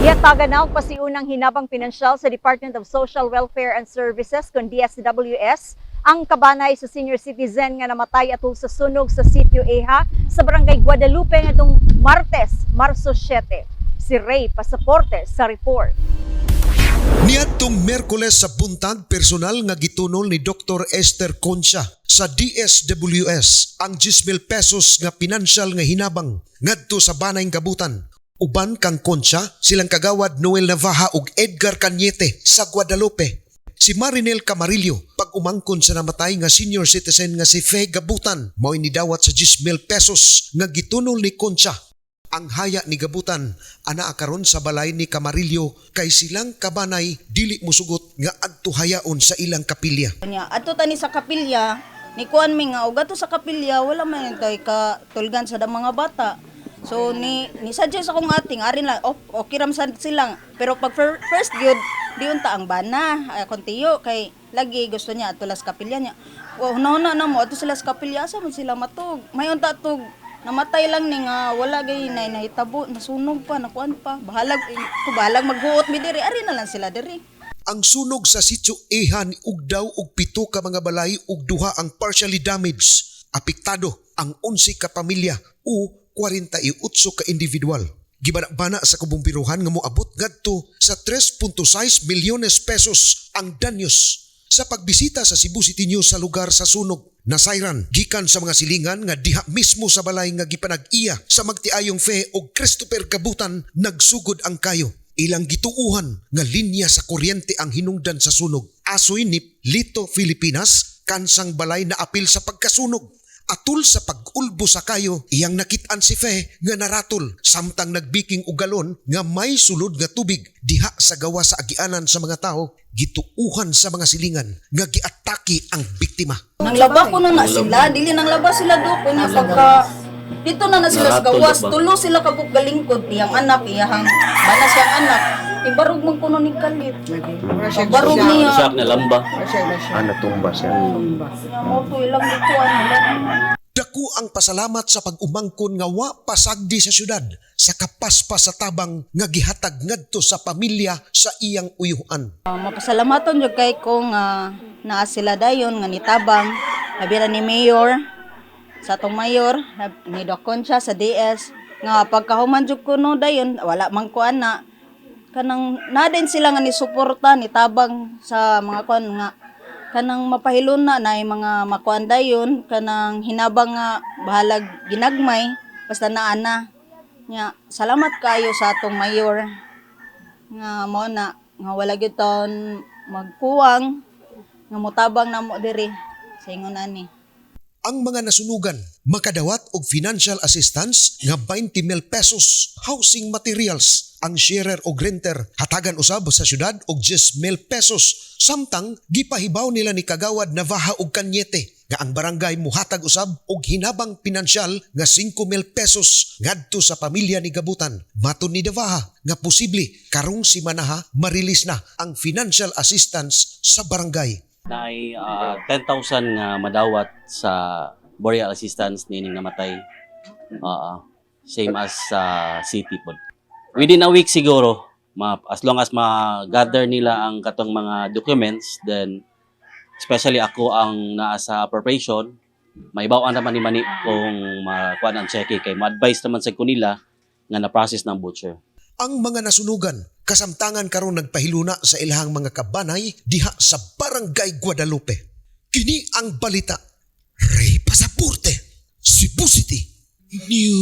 Yataga na og pasiunang hinabang pinansyal sa Department of Social Welfare and Services kun DSWS ang kabanay sa senior citizen nga namatay atol sa sunog sa sitio Eha sa barangay Guadalupe ngadtong Martes, Marso 7. Si Ray Pasaporte sa report. Niadtong Miyerkules sa buntag, personal nga gitunol ni Dr. Esther Concha sa DSWS ang 10,000 pesos nga pinansyal nga hinabang ngadto sa banayng gabutan. Uban kang Concha, silang kagawad Noel Navaja ug Edgar Cañete sa Guadalupe. Si Marinel Camarillo, pag umangkon sa namatay nga senior citizen nga si Fe Gabutan, mao'y nidawat sa 10,000 pesos nga gitunol ni Concha. Ang haya ni Gabutan, ana karon sa balay ni Camarillo kay silang kabanay dili musugot nga adtuhayaon sa ilang kapilya. Ato tani sa kapilya, ni kuan mi nga og ato sa kapilya wala man tay ka tulgan sa mga bata. So ni suggest akong ating arin lang okay ram sila pero pag first gyud di unta ang bana kontiyo kay lagi gusto niya ato las kapilya niya. Una na mo ato sila sa kapilya sa man sila matug. May unta tug namatay lang ni nga wala gay nahitabo nasunog pa nakuan pa bahalag maghuot mi diri ari na lang sila diri. Ang sunog sa sitio Eha ni ugdaw og 7 ka mga balay ug 2 ang partially damaged. Apektado ang 11 ka pamilya o 48 ka individual. Gibana-bana sa kabumbiruhan nga moabot ngadto sa 3.6 milyones pesos ang danyos. Sa pagbisita sa Cebu City News sa lugar sa sunog, nasayran gikan sa mga silingan nga diha mismo sa balay nga gipanag-iya sa magtiayong Fe og Christopher Gabutan nagsugod ang kayo. Ilang gituuhan nga linya sa kuryente ang hinungdan sa sunog. Asoy nip Lito, Pilipinas, kansang balay na apil sa pagkasunog. Atul sa pag-ulbo sa kayo, iyang nakitaan si Fe nga naratol samtang nagbiking ugalon nga may sulod nga tubig diha sa gawa sa agianan sa mga tao, gituuhan sa mga silingan nga giatake ang biktima. Nang laba ko na sila, dili nang laba sila do ko niya pagka dito na sila sa gawas, tulo sila kabuk galingkod iyang anak iyang bana siyang anak. Ibarog man kuno ni kalit. Barog niya. Siya na lamba. Natumba siya. Mo to ilang dituan nila. Dako ang pasalamat sa pag-umangkon nga wa pasagdi sa syudad sa kapaspas sa tabang nga gihatag ngadto sa pamilya sa iyang uyuhan. Mapasalamaton jud kay ko nga naa sila dayon nga nitabang labi ni mayor sa atong mayor ni Doc Concha sa DS nga pagkahuman jud kuno dayon wala man ko ana kanang na din sila nga ni suporta ni tabang sa mga kuan nga kanang mapahilon na mga makuan dayon kanang hinabang nga bahalag ginagmay basta naana nya salamat kayo sa atong mayor nga mao na nga wala gyud taon magkuwang nga motabang namo diri sa ingon ani. Ang mga nasunugan makadawat og financial assistance nga 20,000 pesos, housing materials, ang sharer og renter hatagan usab sa syudad og 10,000 pesos. Samtang gipahibaw nila ni kagawad Navaja og Cañete nga ang barangay muhatag usab og hinabang pinansyal nga 5,000 pesos ngadto sa pamilya ni Gabutan. Matud ni Navaja nga posible karong simana marilis na ang financial assistance sa barangay. Naay 10,000 nga madawat sa burial assistance nining namatay. Same as sa city pod. Within a week siguro, as long as ma-gather nila ang katong mga documents, then especially ako ang naa sa appropriation, maibawaan naman ni Mani kung makuha ang check kay ma-advise naman sa kunila nga na-process ng butcher. Ang mga nasunugan, kasamtangan karon nagpahiluna sa ilahang mga kabanay diha sa Barangay Guadalupe. Kini ang balita. Ray Pasaporte, Cebu City News.